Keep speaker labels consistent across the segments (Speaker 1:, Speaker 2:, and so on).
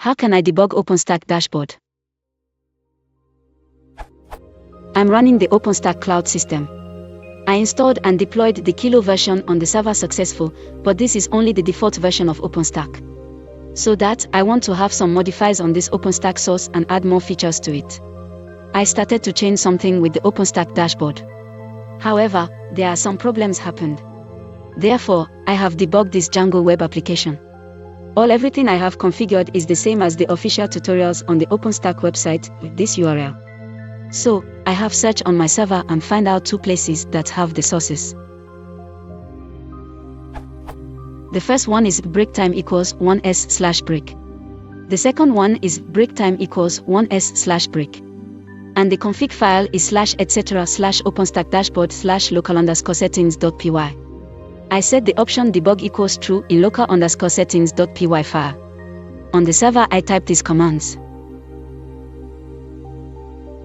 Speaker 1: How can I debug OpenStack Dashboard? I'm running the OpenStack cloud system. I installed and deployed the Kilo version on the server successful, but this is only the default version of OpenStack. So that I want to have some modifiers on this OpenStack source and add more features to it. I started to change something with the OpenStack dashboard. However, there are some problems happened. Therefore, I have debugged this Django web application. Everything I have configured is the same as the official tutorials on the OpenStack website with this URL. So, I have searched on my server and find out two places that have the sources. The first one is break time equals 1s/break. The second one is break time equals 1s/break. And the config file is /etc/openstack dashboard /local_settings.py. I set the option debug equals true in local_settings.py file. On the server I type these commands.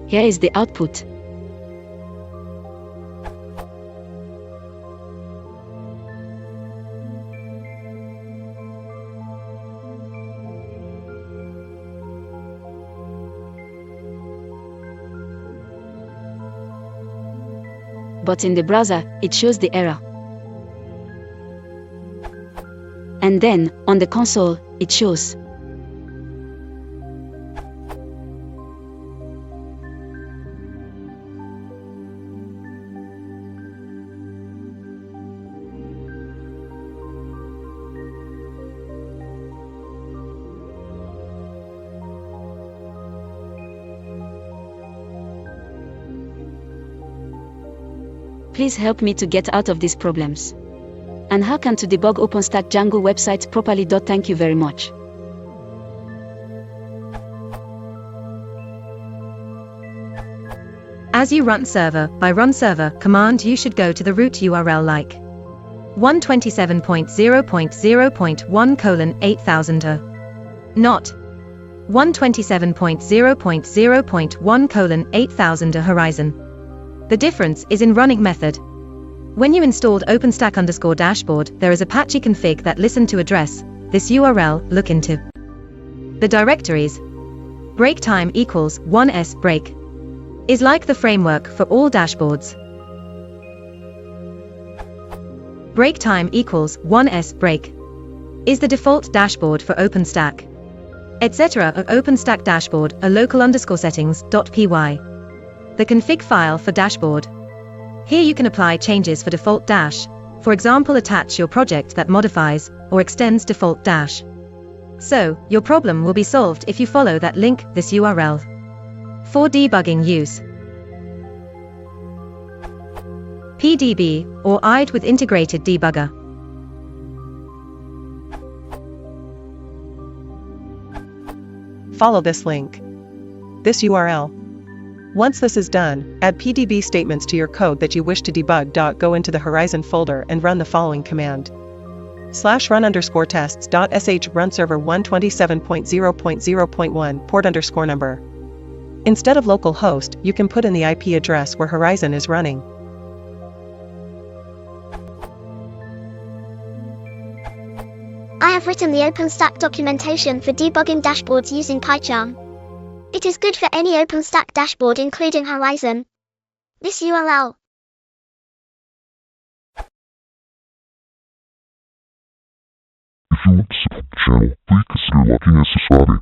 Speaker 1: Here is the output. But in the browser, it shows the error. And then, on the console, it shows. Please help me to get out of these problems. And how can to debug OpenStack Django website properly? Thank you very much.
Speaker 2: As you run server by run server command, you should go to the root URL like 127.0.0.1:8000 not 127.0.0.1:8000 horizon. The difference is in running method. When you installed OpenStack_dashboard, there is Apache config that listen to address this URL, look into the directories. Break time equals 1s/break is like the framework for all dashboards. Break time equals 1s/break is the default dashboard for OpenStack, etc. of OpenStack dashboard a local_settings.py. The config file for dashboard. Here you can apply changes for default dash, for example attach your project that modifies or extends default dash. So, your problem will be solved if you follow that link, this URL. For debugging use PDB or IDE with integrated debugger.
Speaker 3: Follow this link. This URL. Once this is done, add PDB statements to your code that you wish to debug. Go into the Horizon folder and run the following command. /run_tests.sh run server 127.0.0.1 port _number. Instead of local host, you can put in the IP address where Horizon is running.
Speaker 4: I have written the OpenStack documentation for debugging dashboards using PyCharm. It is good for any OpenStack dashboard including Horizon. This URL.
Speaker 5: If you want to support the channel, please consider liking and subscribing.